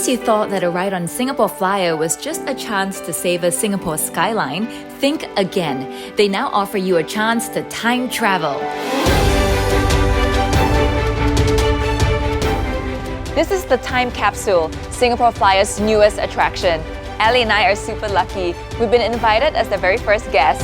case you thought that a ride on Singapore Flyer was just a chance to savor Singapore's skyline, think again. They now offer you a chance to time travel. This is the Time Capsule, Singapore Flyer's newest attraction. Ali and I are super lucky. We've been invited as the very first guests.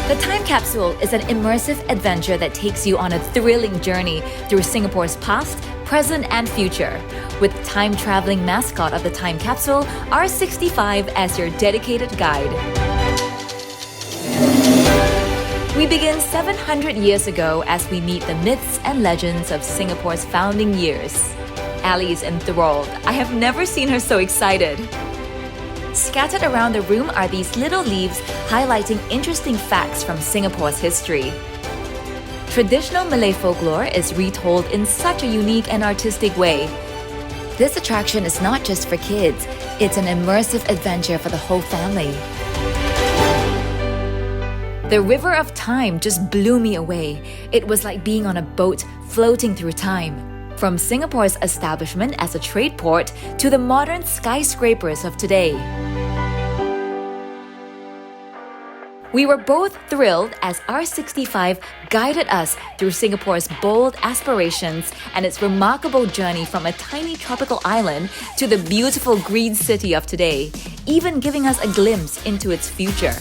The Time Capsule is an immersive adventure that takes you on a thrilling journey through Singapore's past, present and future. With time-traveling mascot of the Time Capsule, R65 as your dedicated guide. We begin 700 years ago as we meet the myths and legends of Singapore's founding years. Ali is enthralled. I have never seen her so excited. Scattered around the room are these little leaves highlighting interesting facts from Singapore's history. Traditional Malay folklore is retold in such a unique and artistic way. This attraction is not just for kids, it's an immersive adventure for the whole family. The River of Time just blew me away. It was like being on a boat floating through time. From Singapore's establishment as a trade port to the modern skyscrapers of today. We were both thrilled as R65 guided us through Singapore's bold aspirations and its remarkable journey from a tiny tropical island to the beautiful green city of today, even giving us a glimpse into its future.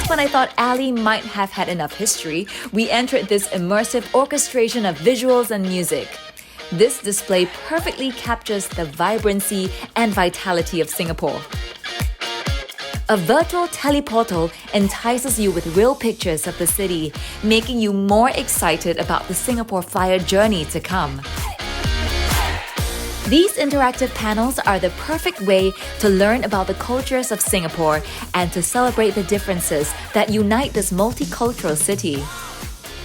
When I thought Ali might have had enough history, we entered this immersive orchestration of visuals and music. This display perfectly captures the vibrancy and vitality of Singapore. A virtual teleportal entices you with real pictures of the city, making you more excited about the Singapore Flyer journey to come. These interactive panels are the perfect way to learn about the cultures of Singapore and to celebrate the differences that unite this multicultural city.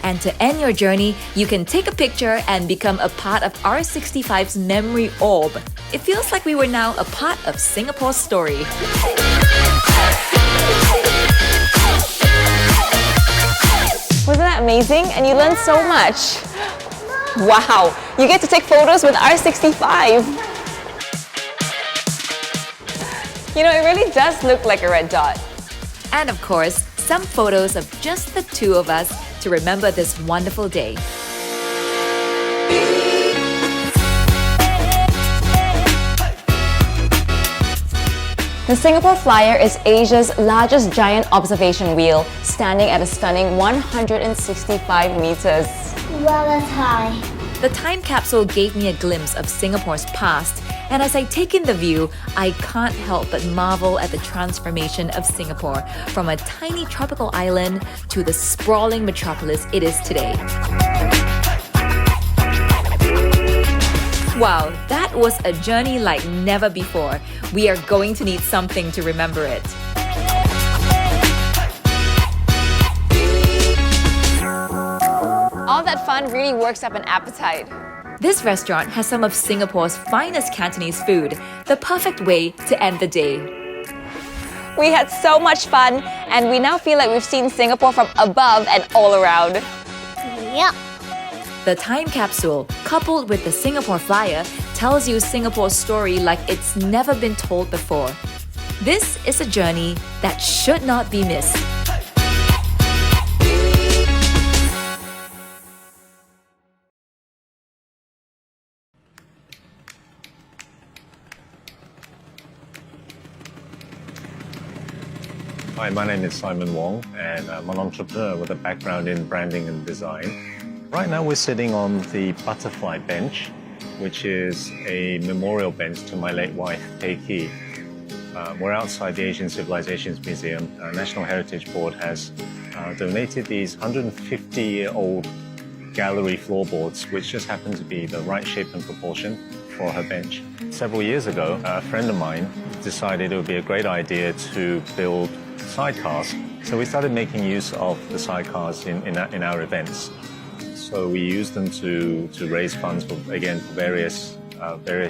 And to end your journey, you can take a picture and become a part of R65's memory orb. It feels like we were now a part of Singapore's story. Wasn't that amazing? And you learned so much. Wow, you get to take photos with R65. You know, it really does look like a red dot. And of course, some photos of just the two of us to remember this wonderful day. The Singapore Flyer is Asia's largest giant observation wheel, standing at a stunning 165 meters. Wow, that's high. The Time Capsule gave me a glimpse of Singapore's past, and as I take in the view, I can't help but marvel at the transformation of Singapore from a tiny tropical island to the sprawling metropolis it is today. Wow, that was a journey like never before. We are going to need something to remember it. All that fun really works up an appetite. This restaurant has some of Singapore's finest Cantonese food, the perfect way to end the day. We had so much fun, and we now feel like we've seen Singapore from above and all around. Yep. The Time Capsule, coupled with the Singapore Flyer, tells you Singapore's story like it's never been told before. This is a journey that should not be missed. Hi, my name is Simon Wong, and I'm an entrepreneur with a background in branding and design. Right now we're sitting on the Butterfly Bench, which is a memorial bench to my late wife, Pei Ki. We're outside the Asian Civilizations Museum. National Heritage Board has donated these 150-year-old gallery floorboards, which just happen to be the right shape and proportion for her bench. Several years ago, a friend of mine decided it would be a great idea to build sidecars. So we started making use of the sidecars in our events. So we used them to raise funds for, again, for various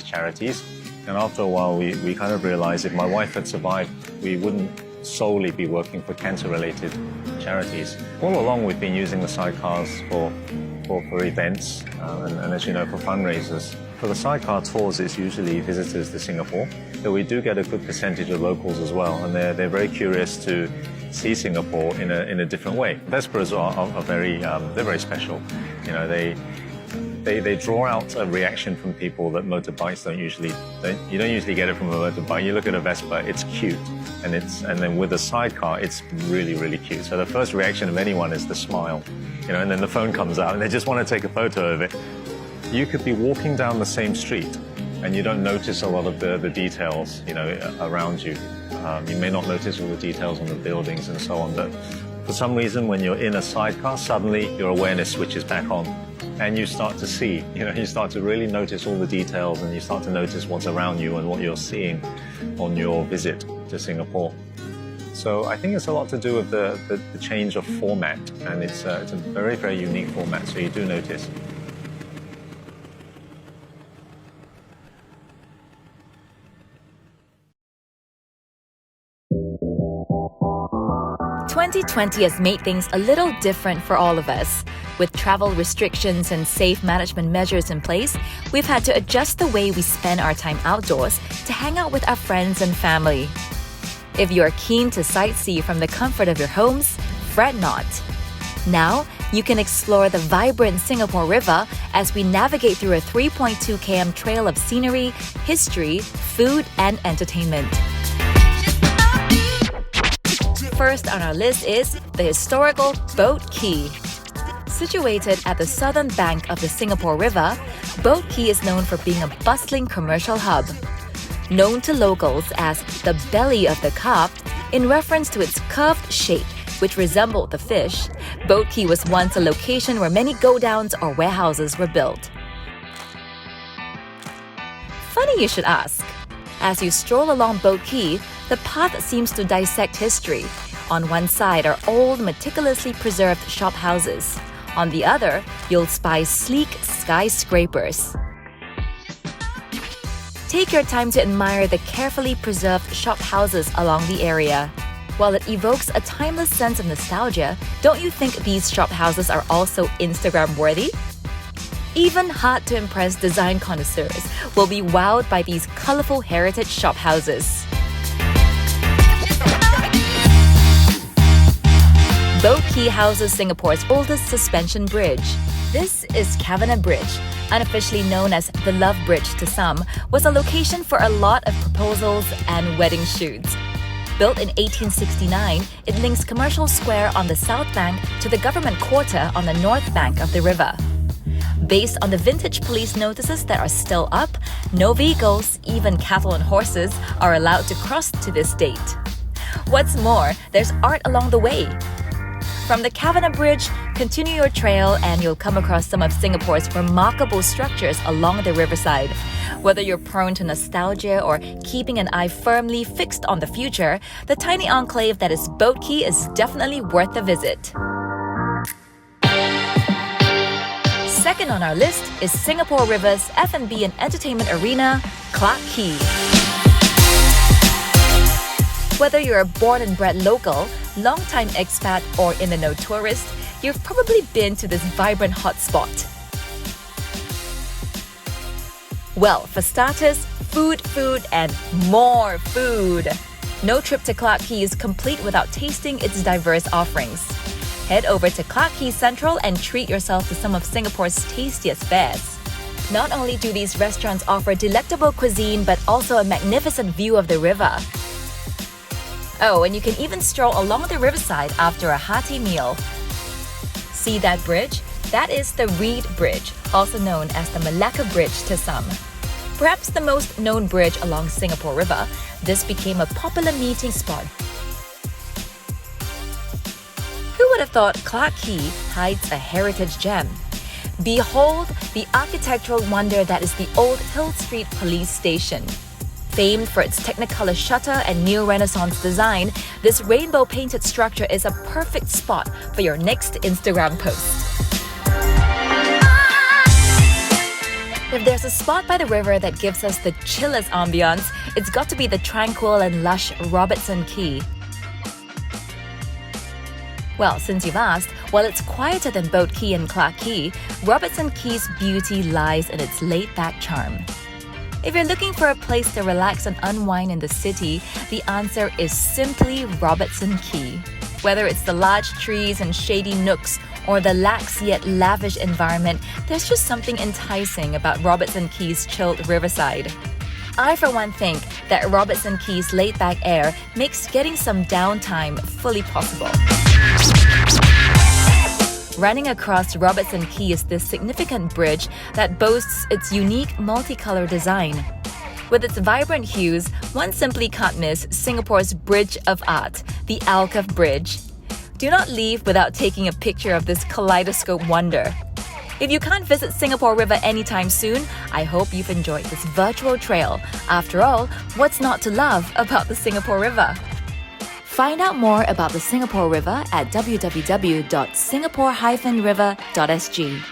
charities. And after a while, we kind of realized if my wife had survived, we wouldn't solely be working for cancer-related charities. All along, we've been using the sidecars for events and as you know, for fundraisers. For the sidecar tours, it's usually visitors to Singapore, but we do get a good percentage of locals as well, and they're very curious to see Singapore in a different way. Vesperas are very special. You know, they draw out a reaction from people that motorbikes you don't usually get it from a motorbike. You look at a Vespa, it's cute, and then with a sidecar, it's really, really cute. So the first reaction of anyone is the smile, you know, and then the phone comes out and they just want to take a photo of it. You could be walking down the same street and you don't notice a lot of the details, you know, around you. You may not notice all the details on the buildings and so on, but for some reason, when you're in a sidecar, suddenly your awareness switches back on and you start to see, you know, you start to really notice all the details and you start to notice what's around you and what you're seeing on your visit to Singapore. So I think it's a lot to do with the change of format, and it's a very, very unique format, so you do notice. "2020 has made things a little different for all of us. With travel restrictions and safe management measures in place, we've had to adjust the way we spend our time outdoors to hang out with our friends and family. If you're keen to sightsee from the comfort of your homes, fret not. Now, you can explore the vibrant Singapore River as we navigate through a 3.2 km trail of scenery, history, food, and entertainment. First on our list is the historical Boat Quay. Situated at the southern bank of the Singapore River, Boat Quay is known for being a bustling commercial hub. Known to locals as the belly of the carp, in reference to its curved shape, which resembled the fish, Boat Quay was once a location where many go-downs or warehouses were built. Funny you should ask. As you stroll along Boat Quay, the path seems to dissect history. On one side are old, meticulously preserved shop houses. On the other, you'll spy sleek skyscrapers. Take your time to admire the carefully preserved shop houses along the area. While it evokes a timeless sense of nostalgia, don't you think these shop houses are also Instagram-worthy? Even hard-to-impress design connoisseurs will be wowed by these colorful heritage shop houses. Boat Quay houses Singapore's oldest suspension bridge. This is Cavenagh Bridge, unofficially known as the Love Bridge to some, was a location for a lot of proposals and wedding shoots. Built in 1869, it links Commercial Square on the south bank to the government quarter on the north bank of the river. Based on the vintage police notices that are still up, no vehicles, even cattle and horses, are allowed to cross to this date. What's more, there's art along the way. From the Cavenagh Bridge, continue your trail and you'll come across some of Singapore's remarkable structures along the riverside. Whether you're prone to nostalgia or keeping an eye firmly fixed on the future, the tiny enclave that is Boat Quay is definitely worth a visit. Second on our list is Singapore River's F&B and entertainment arena, Clarke Quay. Whether you're a born and bred local, long-time expat, or in-the-know tourist, you've probably been to this vibrant hotspot. Well, for starters, food, and more food. No trip to Clarke Quay is complete without tasting its diverse offerings. Head over to Clarke Quay Central and treat yourself to some of Singapore's tastiest fares. Not only do these restaurants offer delectable cuisine, but also a magnificent view of the river. Oh, and you can even stroll along the riverside after a hearty meal. See that bridge? That is the Reed Bridge, also known as the Malacca Bridge to some. Perhaps the most known bridge along Singapore River, this became a popular meeting spot. Who would have thought Clarke Quay hides a heritage gem? Behold the architectural wonder that is the old Hill Street Police Station. Famed for its Technicolor shutter and neo-Renaissance design, this rainbow-painted structure is a perfect spot for your next Instagram post. If there's a spot by the river that gives us the chillest ambiance, it's got to be the tranquil and lush Robertson Quay. Well, since you've asked, while it's quieter than Boat Quay and Clark Quay, Robertson Quay's beauty lies in its laid-back charm. If you're looking for a place to relax and unwind in the city, the answer is simply Robertson Quay. Whether it's the large trees and shady nooks or the lax yet lavish environment, there's just something enticing about Robertson Quay's chilled riverside. I, for one, think that Robertson Quay's laid-back air makes getting some downtime fully possible. Running across Robertson Quay is this significant bridge that boasts its unique multicolour design. With its vibrant hues, one simply can't miss Singapore's Bridge of Art, the Alcove Bridge. Do not leave without taking a picture of this kaleidoscope wonder. If you can't visit Singapore River anytime soon, I hope you've enjoyed this virtual trail. After all, what's not to love about the Singapore River? Find out more about the Singapore River at www.singapore-river.sg.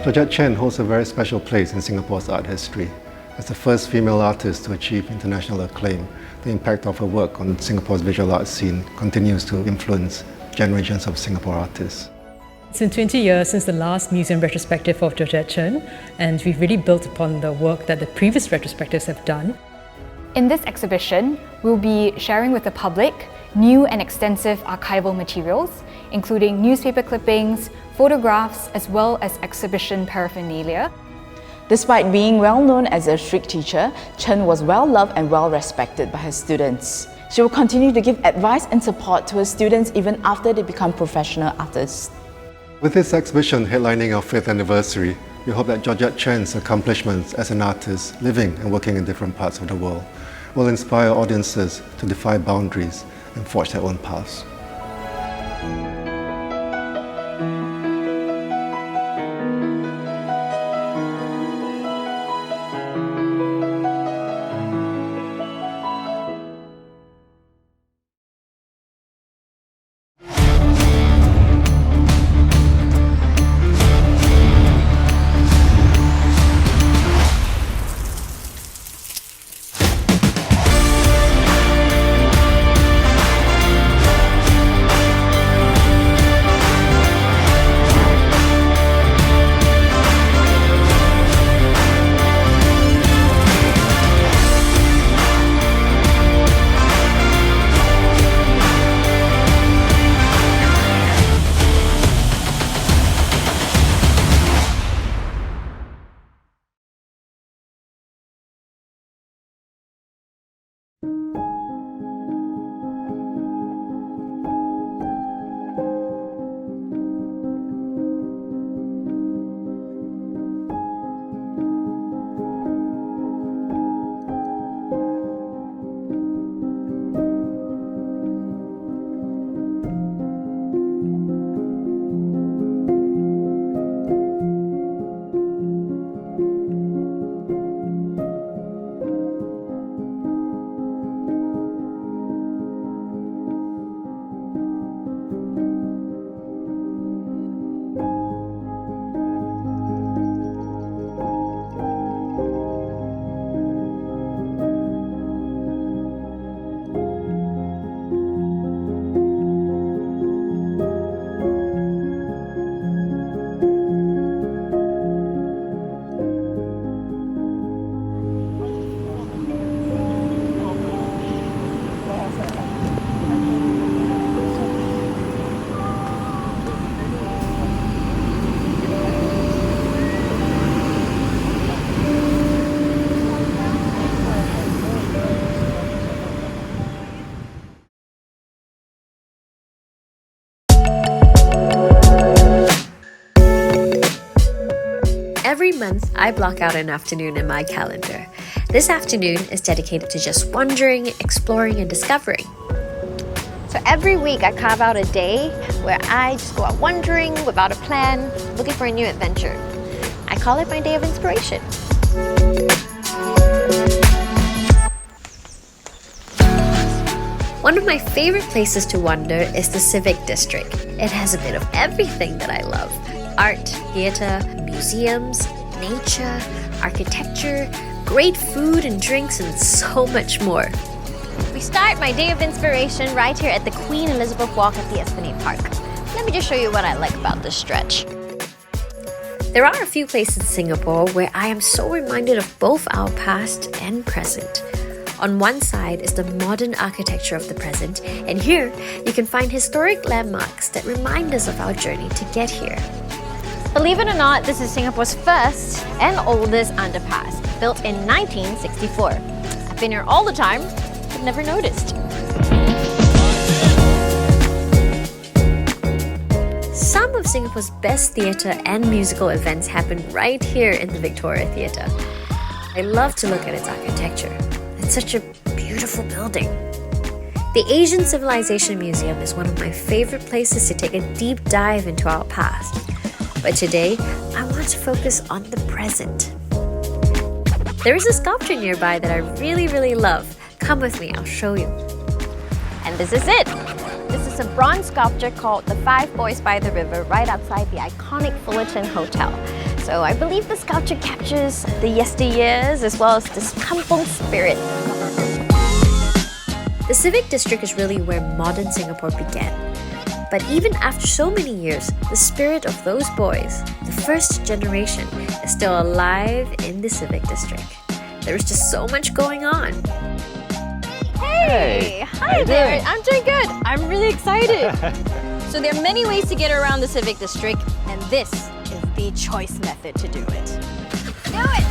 Projector Chen holds a very special place in Singapore's art history. As the first female artist to achieve international acclaim, the impact of her work on Singapore's visual art scene continues to influence generations of Singapore artists. It's been 20 years since the last museum retrospective of Projector Chen, and we've really built upon the work that the previous retrospectives have done. In this exhibition, we'll be sharing with the public new and extensive archival materials, including newspaper clippings, photographs, as well as exhibition paraphernalia. Despite being well known as a strict teacher, Chen was well loved and well respected by her students. She will continue to give advice and support to her students even after they become professional artists. With this exhibition headlining our 5th anniversary, we hope that Projector Chen's accomplishments as an artist living and working in different parts of the world will inspire audiences to defy boundaries and forge their own paths. Every month, I block out an afternoon in my calendar. This afternoon is dedicated to just wandering, exploring, and discovering. So every week I carve out a day where I just go out wandering without a plan, looking for a new adventure. I call it my day of inspiration. One of my favorite places to wander is the Civic District. It has a bit of everything that I love. Art, theatre, museums, nature, architecture, great food and drinks, and so much more. We start my day of inspiration right here at the Queen Elizabeth Walk at the Esplanade Park. Let me just show you what I like about this stretch. There are a few places in Singapore where I am so reminded of both our past and present. On one side is the modern architecture of the present, and here you can find historic landmarks that remind us of our journey to get here. Believe it or not, this is Singapore's first and oldest underpass, built in 1964. I've been here all the time, but never noticed. Some of Singapore's best theatre and musical events happen right here in the Victoria Theatre. I love to look at its architecture. It's such a beautiful building. The Asian Civilization Museum is one of my favorite places to take a deep dive into our past. But today, I want to focus on the present. There is a sculpture nearby that I really love. Come with me, I'll show you. And this is it. This is a bronze sculpture called The Five Boys by the River right outside the iconic Fullerton Hotel. So I believe the sculpture captures the yesteryears as well as this kampung spirit. The Civic District is really where modern Singapore began. But even after so many years, the spirit of those boys, the first generation, is still alive in the Civic District. There is just so much going on. Hey! Hi there! I'm doing good! I'm really excited! So there are many ways to get around the Civic District, and this is the choice method to do it. Do it!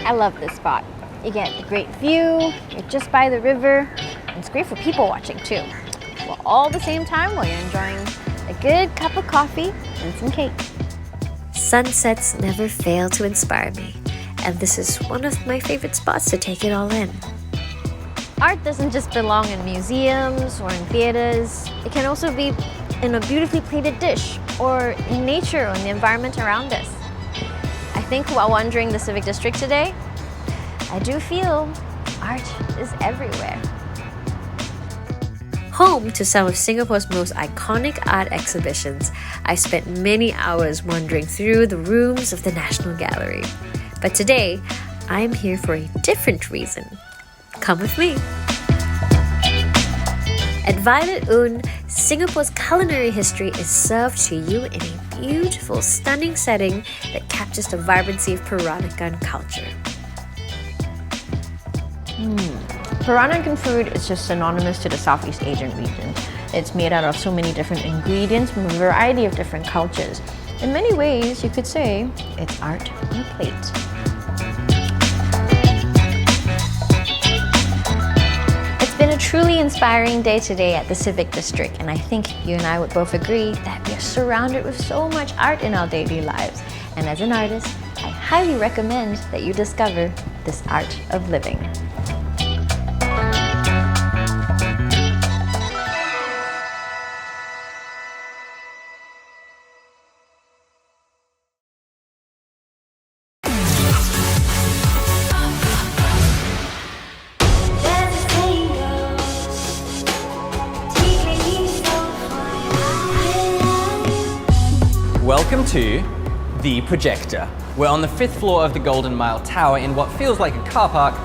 I love this spot. You get the great view, you're just by the river, and it's great for people watching too. Well, all the same time while you're enjoying a good cup of coffee and some cake. Sunsets never fail to inspire me, and this is one of my favorite spots to take it all in. Art doesn't just belong in museums or in theaters. It can also be in a beautifully plated dish or in nature or in the environment around us. I think while wandering the Civic District today, I do feel art is everywhere. Home to some of Singapore's most iconic art exhibitions, I spent many hours wandering through the rooms of the National Gallery. But today, I'm here for a different reason. Come with me. At Violet Un, Singapore's culinary history is served to you in a beautiful, stunning setting that captures the vibrancy of Peranakan culture. Peranakan food is just synonymous to the Southeast Asian region. It's made out of so many different ingredients from a variety of different cultures. In many ways, you could say it's art on a plate. It's been a truly inspiring day today at the Civic District, and I think you and I would both agree that we are surrounded with so much art in our daily lives. And as an artist, I highly recommend that you discover this art of living. Welcome to the Projector. We're on the 5th floor of the Golden Mile Tower in what feels like a car park,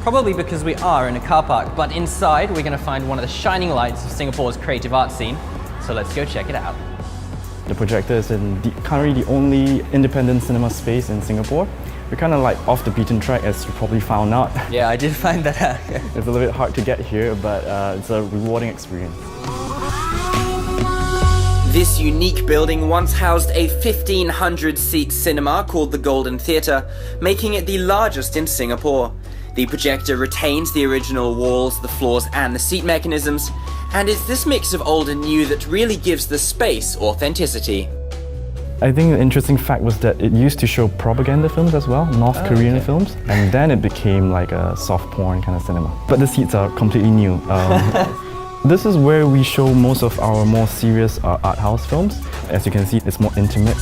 probably because we are in a car park, but inside we're going to find one of the shining lights of Singapore's creative art scene, so let's go check it out. The Projector is currently the only independent cinema space in Singapore. We're kind of like off the beaten track, as you probably found out. Yeah, I did find that out. It's a little bit hard to get here, but it's a rewarding experience. This unique building once housed a 1,500-seat cinema called the Golden Theatre, making it the largest in Singapore. The projector retains the original walls, the floors and the seat mechanisms, and it's this mix of old and new that really gives the space authenticity. I think the interesting fact was that it used to show propaganda films as well, North Korean films, and then it became like a soft porn kind of cinema. But the seats are completely new. This is where we show most of our more serious art house films. As you can see, it's more intimate.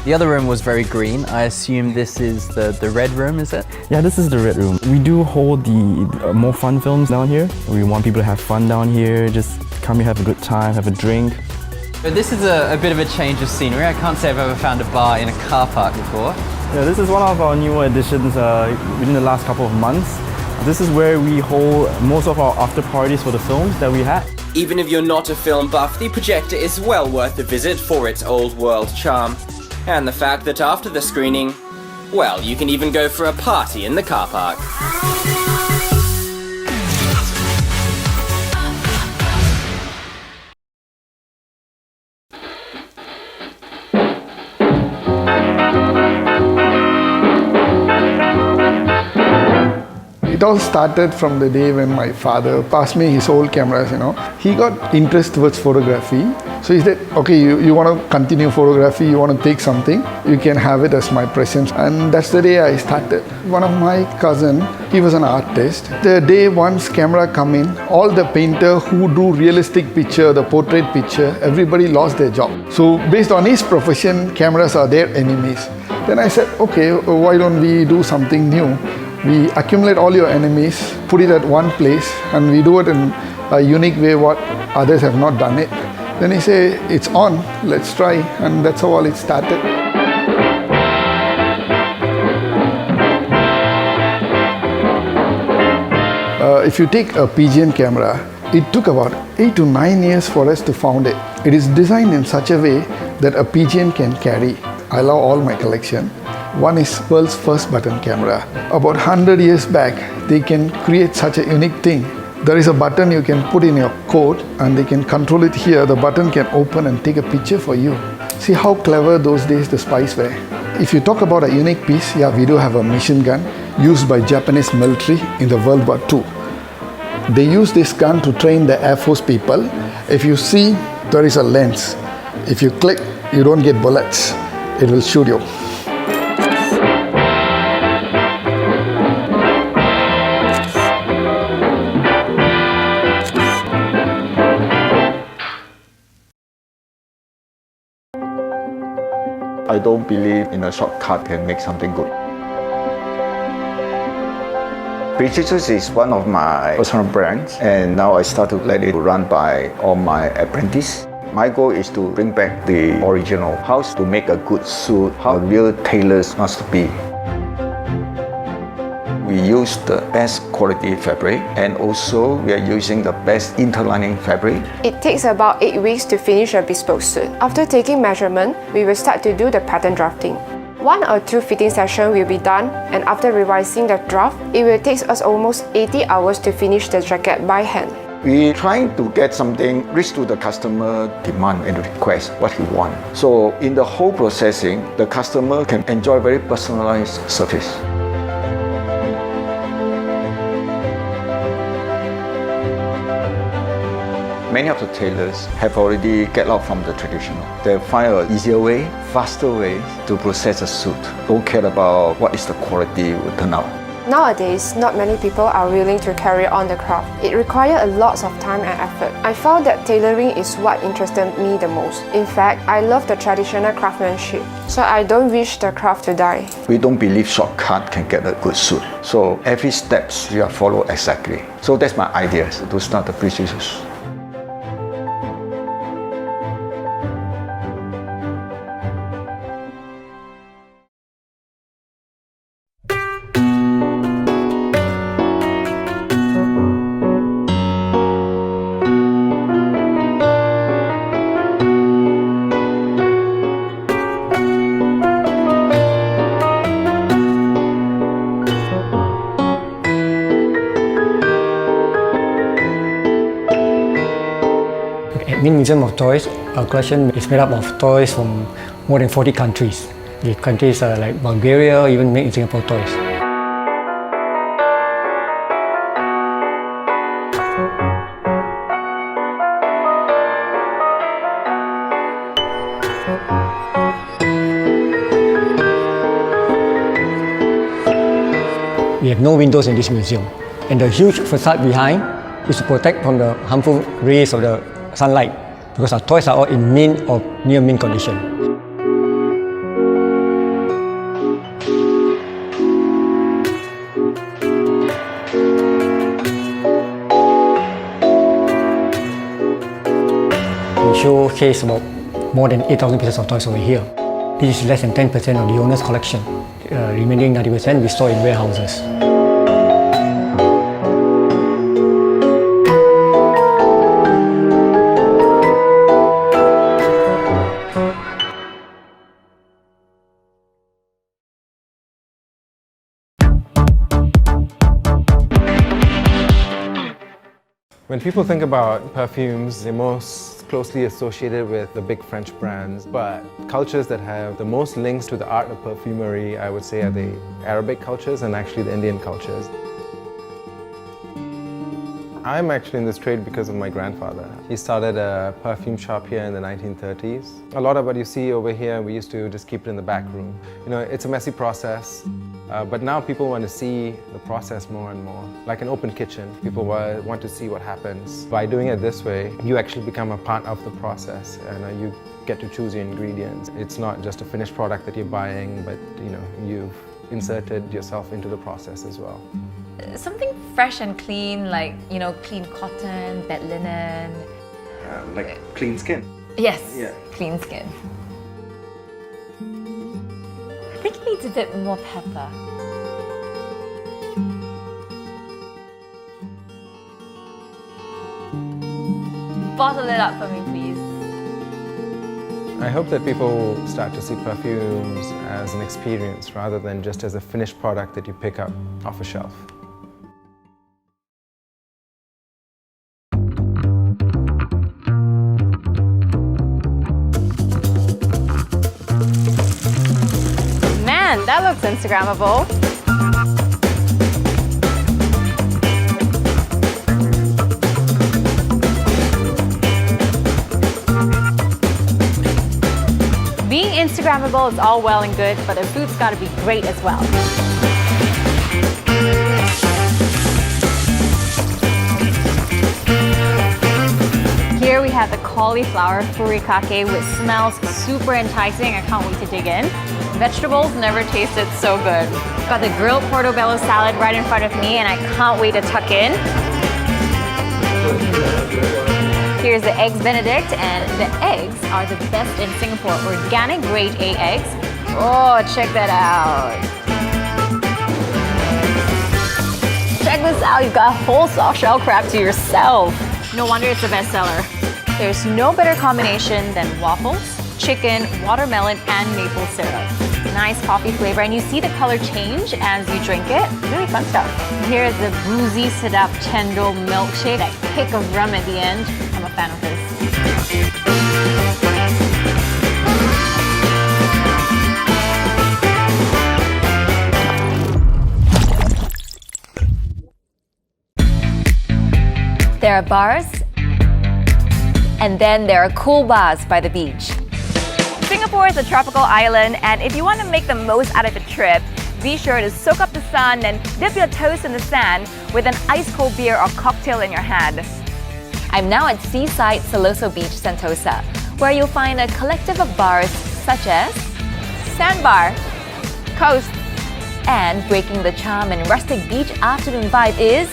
The other room was very green. I assume this is the red room, is it? Yeah, this is the red room. We do hold the more fun films down here. We want people to have fun down here, just come here, have a good time, have a drink. But this is a bit of a change of scenery. I can't say I've ever found a bar in a car park before. Yeah, this is one of our newer additions within the last couple of months. This is where we hold most of our after parties for the films that we had. Even if you're not a film buff, the projector is well worth a visit for its old world charm. And the fact that after the screening, well, you can even go for a party in the car park. It all started from the day when my father passed me his old cameras, He got interest towards photography. So he said, okay, you want to continue photography, you want to take something, you can have it as my present. And that's the day I started. One of my cousin, he was an artist. The day once camera come in, all the painter who do realistic picture, the portrait picture, everybody lost their job. So based on his profession, cameras are their enemies. Then I said, okay, why don't we do something new? We accumulate all your enemies, put it at one place, and we do it in a unique way what others have not done it. Then he said, it's on, let's try, and that's how all it started. If you take a pigeon camera, it took about 8 to 9 years for us to found it. It is designed in such a way that a pigeon can carry. I love all my collection. One is world's first button camera. About 100 years back, they can create such a unique thing. There is a button you can put in your coat and they can control it here. The button can open and take a picture for you. See how clever those days the spies were. If you talk about a unique piece, yeah, we do have a machine gun used by Japanese military in the World War II. They use this gun to train the Air Force people. If you see, there is a lens. If you click, you don't get bullets. It will shoot you. I don't believe in a shortcut can make something good. Projector is one of my personal brands, and now I start to let it run by all my apprentices. My goal is to bring back the original, how to make a good suit, how a real tailor must be. We use the best quality fabric, and also we are using the best interlining fabric. It takes about 8 weeks to finish a bespoke suit. After taking measurement, we will start to do the pattern drafting. 1 or 2 fitting sessions will be done, and after revising the draft, it will take us almost 80 hours to finish the jacket by hand. We're trying to get something reach to the customer demand and request what he wants. So in the whole processing, the customer can enjoy very personalized service. Many of the tailors have already get out from the traditional. They find an easier way, faster way to process a suit. Don't care about what is the quality will turn out. Nowadays, not many people are willing to carry on the craft. It requires a lot of time and effort. I found that tailoring is what interested me the most. In fact, I love the traditional craftsmanship, so I don't wish the craft to die. We don't believe shortcut can get a good suit. So every steps you have follow exactly. So that's my idea to start the Projectors. Mint Museum of Toys, our collection is made up of toys from more than 40 countries. The countries are like Bulgaria, even made in Singapore toys. We have no windows in this museum, and the huge facade behind is to protect from the harmful rays of the sunlight, because our toys are all in mint or near mint condition. We showcase about more than 8,000 pieces of toys over here. This is less than 10% of the owner's collection. Remaining 90% we store in warehouses. When people think about perfumes, they're most closely associated with the big French brands, but cultures that have the most links to the art of perfumery, I would say, are the Arabic cultures and actually the Indian cultures. I'm actually in this trade because of my grandfather. He started a perfume shop here in the 1930s. A lot of what you see over here, we used to just keep it in the back room. You know, it's a messy process, but now people want to see the process more and more. Like an open kitchen, people want to see what happens. By doing it this way, you actually become a part of the process, and you get to choose your ingredients. It's not just a finished product that you're buying, but you've inserted yourself into the process as well. Something fresh and clean, like, clean cotton, bed linen. Like clean skin. Yes, Yeah. clean skin. I think it needs a bit more pepper. Bottle it up for me, please. I hope that people start to see perfumes as an experience rather than just as a finished product that you pick up off a shelf. Man, that looks Instagrammable. Being Instagrammable is all well and good, but the food's gotta be great as well. Here we have the cauliflower furikake, which smells super enticing. I can't wait to dig in. Vegetables never tasted so good. Got the grilled portobello salad right in front of me, and I can't wait to tuck in. Here's the eggs Benedict, and the eggs are the best in Singapore. Organic grade A eggs. Oh, check that out. Check this out, you've got a whole soft shell crab to yourself. No wonder it's a bestseller. There's no better combination than waffles, chicken, watermelon, and maple syrup. Nice coffee flavor, and you see the color change as you drink it. Really fun stuff. Here's the boozy sedap chendol milkshake. That kick of rum at the end. I'm a fan of this. There are bars, and then there are cool bars by the beach. Singapore is a tropical island, and if you want to make the most out of a trip, be sure to soak up the sun and dip your toes in the sand with an ice-cold beer or cocktail in your hand. I'm now at Seaside Siloso Beach, Sentosa, where you'll find a collective of bars such as Sandbar, Coast, and breaking the charm and rustic beach afternoon vibe is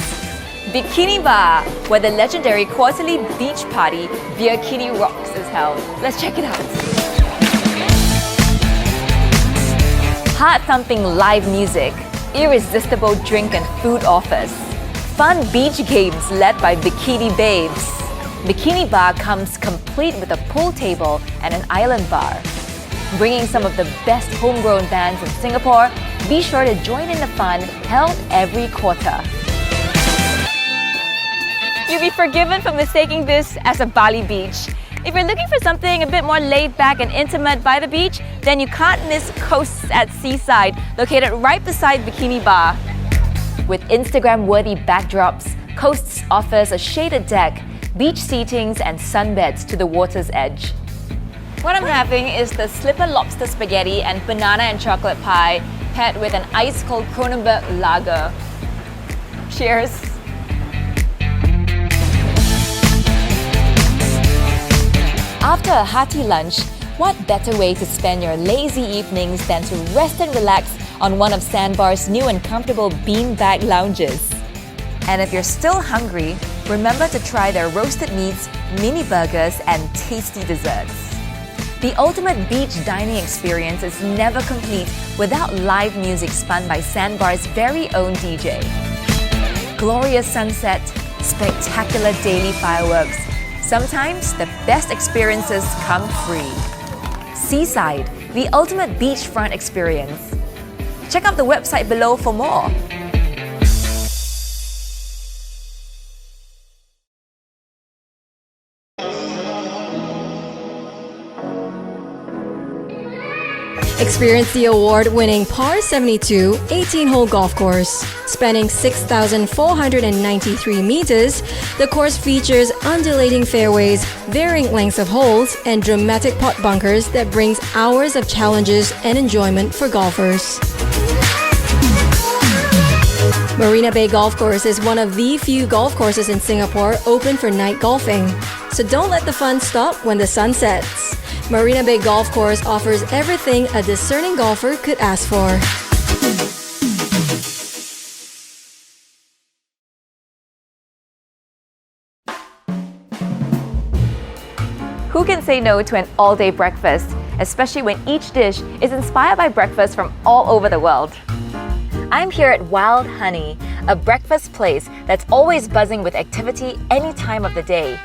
Bikini Bar, where the legendary quarterly beach party Bikini Rocks is held. Let's check it out. Heart-thumping live music, irresistible drink and food offers, fun beach games led by Bikini Babes. Bikini Bar comes complete with a pool table and an island bar. Bringing some of the best homegrown bands in Singapore, be sure to join in the fun held every quarter. You'll be forgiven for mistaking this as a Bali beach. If you're looking for something a bit more laid back and intimate by the beach, then you can't miss Coasts at Seaside, located right beside Bikini Bar. With Instagram-worthy backdrops, Coasts offers a shaded deck, beach seatings and sunbeds to the water's edge. What I'm having is the slipper lobster spaghetti and banana and chocolate pie paired with an ice-cold Kronenbourg lager. Cheers! After a hearty lunch, what better way to spend your lazy evenings than to rest and relax on one of Sandbar's new and comfortable beanbag lounges? And if you're still hungry, remember to try their roasted meats, mini burgers and tasty desserts. The ultimate beach dining experience is never complete without live music spun by Sandbar's very own DJ. Glorious sunset, spectacular daily fireworks. Sometimes the best experiences come free. Seaside, the ultimate beachfront experience. Check out the website below for more. Experience the award-winning Par 72 18-hole golf course. Spanning 6,493 meters, the course features undulating fairways, varying lengths of holes, and dramatic putt bunkers that brings hours of challenges and enjoyment for golfers. Marina Bay Golf Course is one of the few golf courses in Singapore open for night golfing. So don't let the fun stop when the sun sets. Marina Bay Golf Course offers everything a discerning golfer could ask for. Who can say no to an all-day breakfast, especially when each dish is inspired by breakfast from all over the world? I'm here at Wild Honey, a breakfast place that's always buzzing with activity any time of the day.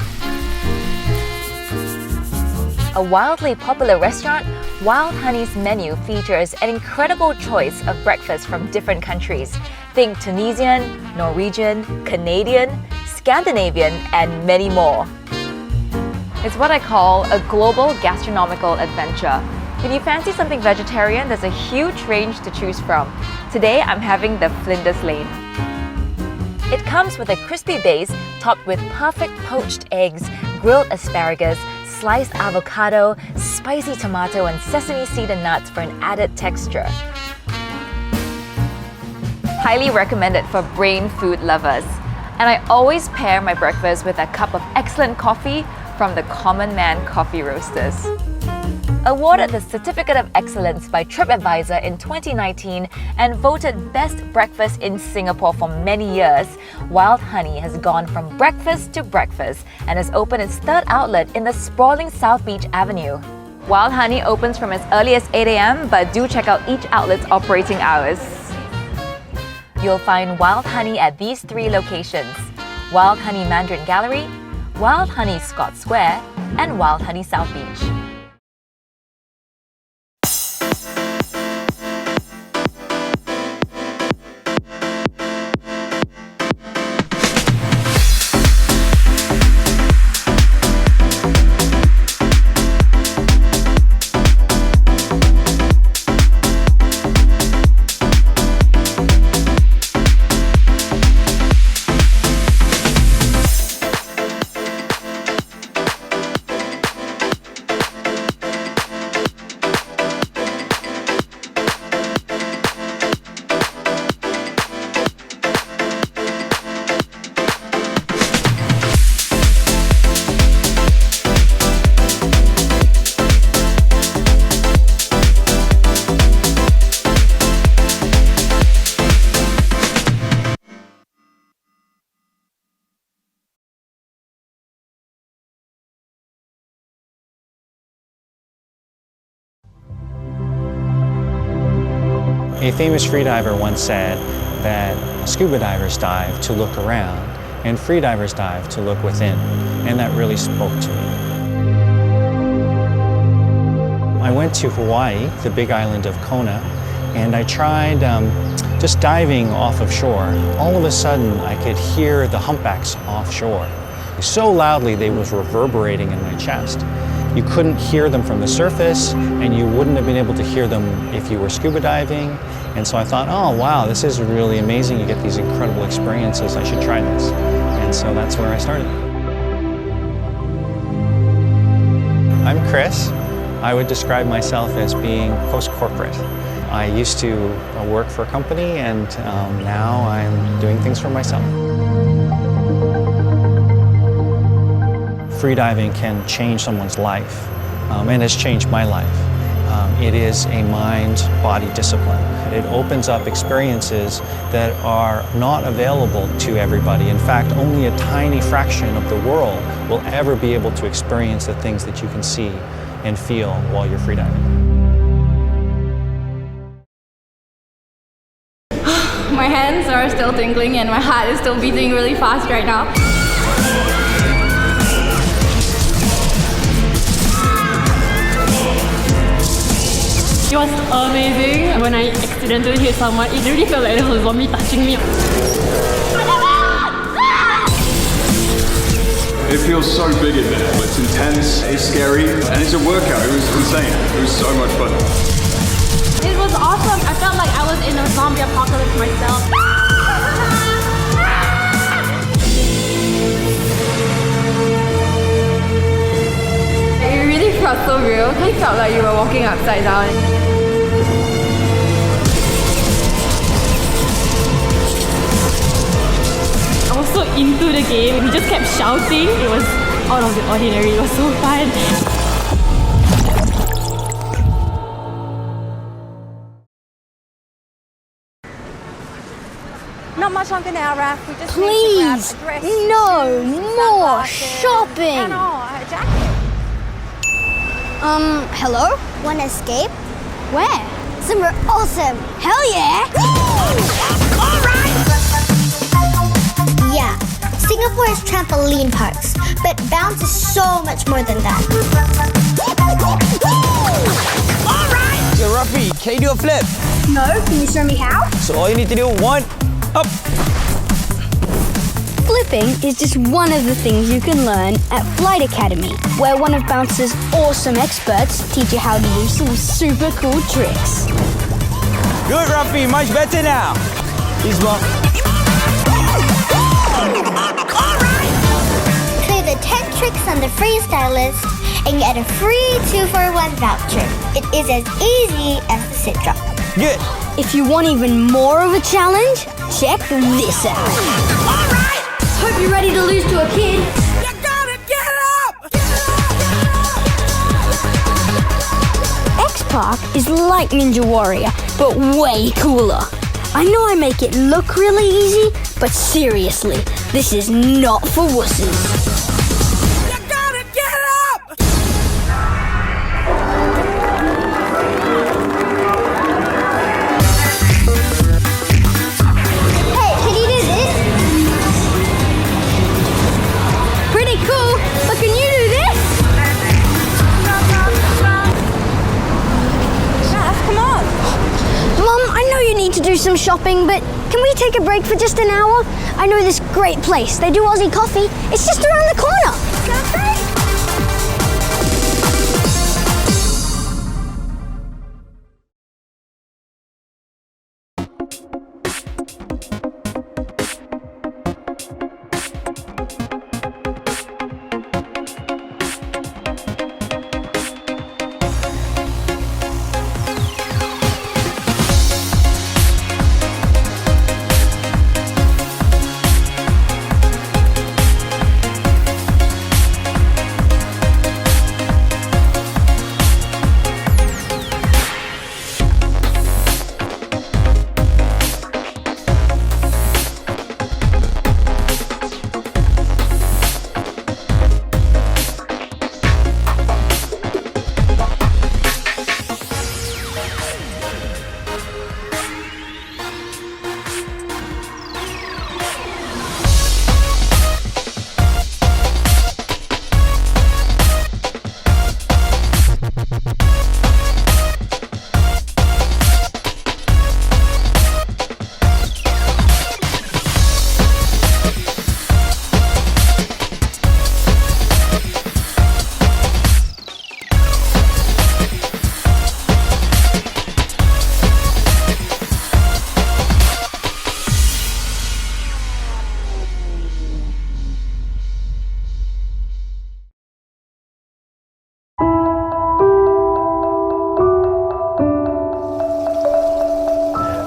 A wildly popular restaurant, Wild Honey's menu features an incredible choice of breakfast from different countries. Think Tunisian, Norwegian, Canadian, Scandinavian, and many more. It's what I call a global gastronomical adventure. If you fancy something vegetarian, there's a huge range to choose from. Today, I'm having the Flinders Lane. It comes with a crispy base topped with perfect poached eggs, grilled asparagus, sliced avocado, spicy tomato, and sesame seed and nuts for an added texture. Highly recommended for brain food lovers. And I always pair my breakfast with a cup of excellent coffee from the Common Man Coffee Roasters. Awarded the Certificate of Excellence by TripAdvisor in 2019 and voted Best Breakfast in Singapore for many years, Wild Honey has gone from breakfast to breakfast and has opened its third outlet in the sprawling South Beach Avenue. Wild Honey opens from as early as 8 a.m, but do check out each outlet's operating hours. You'll find Wild Honey at these three locations: Wild Honey Mandarin Gallery, Wild Honey Scott Square, and Wild Honey South Beach. A famous freediver once said that scuba divers dive to look around and freedivers dive to look within, and that really spoke to me. I went to Hawaii, the big island of Kona, and I tried to just diving off of shore, all of a sudden I could hear the humpbacks offshore. So loudly they was reverberating in my chest. You couldn't hear them from the surface, and you wouldn't have been able to hear them if you were scuba diving. And so I thought, oh wow, this is really amazing. You get these incredible experiences. I should try this. And so that's where I started. I'm Chris. I would describe myself as being post-corporate. I used to work for a company, and now I'm doing things for myself. Freediving can change someone's life, and has changed my life. It is a mind-body discipline. It opens up experiences that are not available to everybody. In fact, only a tiny fraction of the world will ever be able to experience the things that you can see and feel while you're freediving. My hands are still tingling and my heart is still beating really fast right now. It was amazing. When I accidentally hit someone, it really felt like there was a zombie touching me. It feels so big in there. It's intense, it's scary, and it's a workout. It was insane. It was so much fun. It was awesome. I felt like I was in a zombie apocalypse myself. It really felt so real. It felt like you were walking upside down. I was so into the game. We just kept shouting. It was out of the ordinary. It was so fun. Not much longer now, Raph. We just Please, need to grab a dress, no shoes, more sunglasses, shopping. And a jacket. Hello? Wanna escape? Where? Somewhere awesome. Hell yeah! Alright! Yeah, Singapore has trampoline parks, but bounce is so much more than that. Alright! Yo, Ruffy, can you do a flip? No, can you show me how? So all you need to do, one, up. Flipping is just one of the things you can learn at Flight Academy, where one of Bounce's awesome experts teach you how to do some super cool tricks. Good, Ruffy, much better now. He's one. Clear the 10 tricks on the freestyle list and get a free 2-for-1 voucher. It is as easy as the sit drop. Good. If you want even more of a challenge, check this out. Alright! Hope you're ready to lose to a kid. You gotta get up! X-Park is like Ninja Warrior, but way cooler. I know I make it look really easy, but seriously, this is not for wusses. To do some shopping, but can we take a break for just an hour? I know this great place. They do Aussie coffee. It's just around the corner.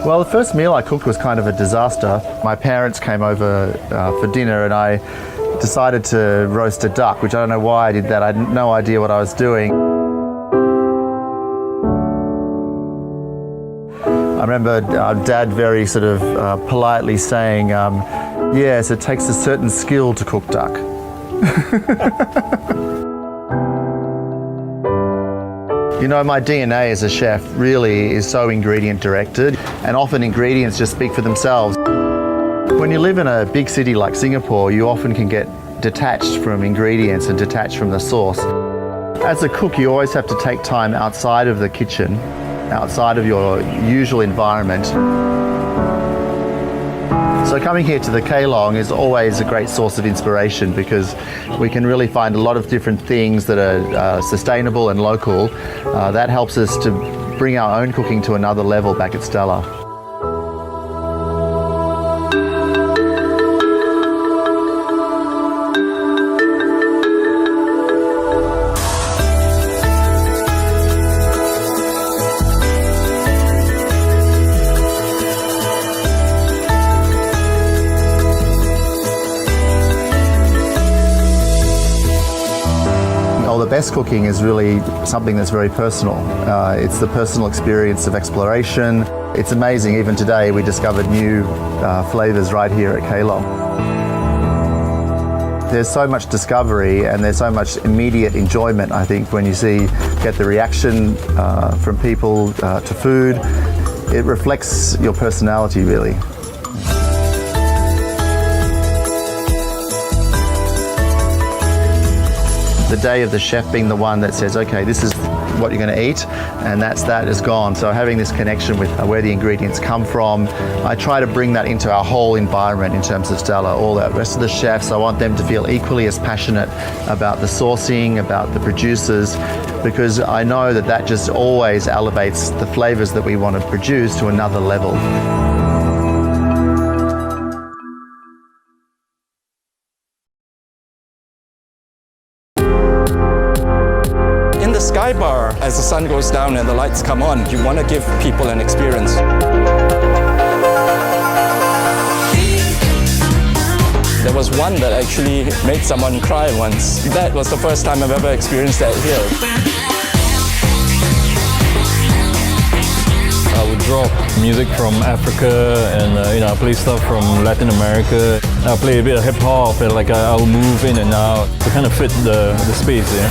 Well, the first meal I cooked was kind of a disaster. My parents came over for dinner and I decided to roast a duck, which I don't know why I did that. I had no idea what I was doing. I remember Dad very sort of politely saying, yes, it takes a certain skill to cook duck. You know, my DNA as a chef really is so ingredient directed, and often ingredients just speak for themselves. When you live in a big city like Singapore, you often can get detached from ingredients and detached from the source. As a cook, you always have to take time outside of the kitchen, outside of your usual environment. So coming here to the Keelong is always a great source of inspiration because we can really find a lot of different things that are sustainable and local. That helps us to bring our own cooking to another level back at Stella. The best cooking is really something that's very personal. It's the personal experience of exploration. It's amazing, even today we discovered new flavours right here at Keelong. There's so much discovery and there's so much immediate enjoyment, I think, when you get the reaction from people to food. It reflects your personality, really. The day of the chef being the one that says, okay, this is what you're going to eat, and that is gone. So having this connection with where the ingredients come from, I try to bring that into our whole environment in terms of Stella. All the rest of the chefs, I want them to feel equally as passionate about the sourcing, about the producers, because I know that just always elevates the flavors that we want to produce to another level. Sky bar, as the sun goes down and the lights come on, you want to give people an experience. There was one that actually made someone cry once. That was the first time I've ever experienced that here. I would drop music from Africa and I play stuff from Latin America. I play a bit of hip hop and I'll move in and out to kind of fit the space. Yeah.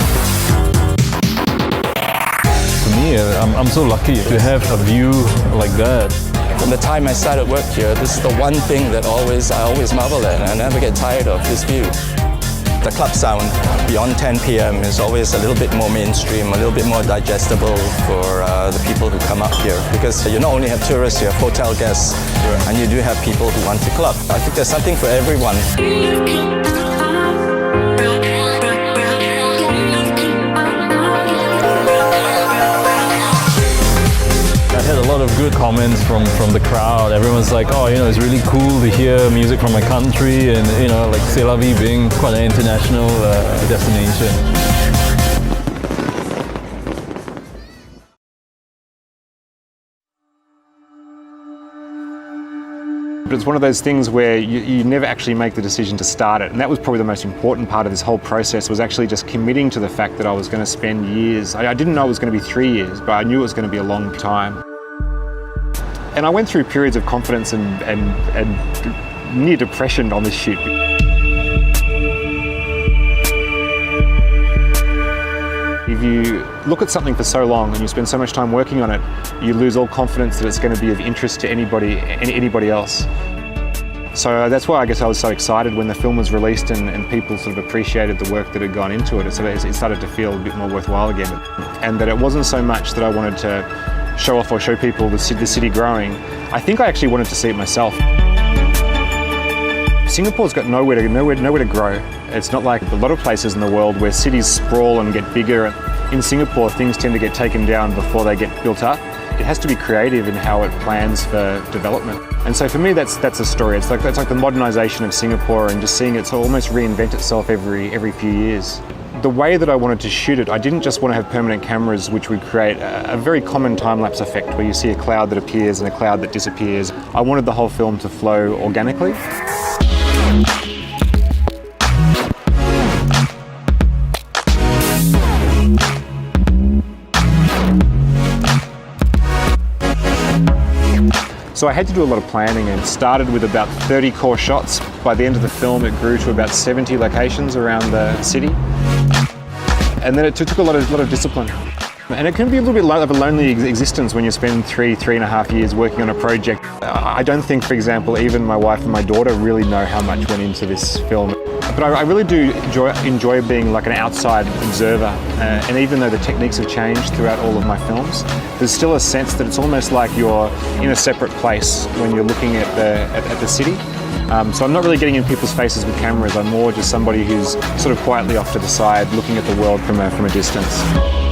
I'm so lucky to have a view like that. From the time I started work here, this is the one thing that I always marvel at, and I never get tired of this view. The club sound beyond 10 p.m. is always a little bit more mainstream, a little bit more digestible for the people who come up here. Because you not only have tourists, you have hotel guests, and you do have people who want to club. I think there's something for everyone. I had a lot of good comments from the crowd. Everyone's like, oh, it's really cool to hear music from my country, and C'est La Vie being quite an international destination. But it's one of those things where you never actually make the decision to start it. And that was probably the most important part of this whole process, was actually just committing to the fact that I was going to spend years. I didn't know it was going to be 3 years, but I knew it was going to be a long time. And I went through periods of confidence and near depression on this shoot. If you look at something for so long and you spend so much time working on it, you lose all confidence that it's going to be of interest to anybody else. So that's why I guess I was so excited when the film was released and people sort of appreciated the work that had gone into it. So it started to feel a bit more worthwhile again. And that it wasn't so much that I wanted to show off or show people the city growing. I think I actually wanted to see it myself. Singapore's got nowhere to grow. It's not like a lot of places in the world where cities sprawl and get bigger. In Singapore, things tend to get taken down before they get built up. It has to be creative in how it plans for development. And so for me, that's a story. It's like the modernisation of Singapore and just seeing it almost reinvent itself every few years. The way that I wanted to shoot it, I didn't just want to have permanent cameras which would create a very common time-lapse effect where you see a cloud that appears and a cloud that disappears. I wanted the whole film to flow organically. So I had to do a lot of planning and started with about 30 core shots. By the end of the film, it grew to about 70 locations around the city. And then it took a lot of discipline. And it can be a little bit of a lonely existence when you spend 3.5 years working on a project. I don't think, for example, even my wife and my daughter really know how much went into this film. But I really do enjoy being like an outside observer. And even though the techniques have changed throughout all of my films, there's still a sense that it's almost like you're in a separate place when you're looking at the city. So I'm not really getting in people's faces with cameras. I'm more just somebody who's sort of quietly off to the side, looking at the world from a distance.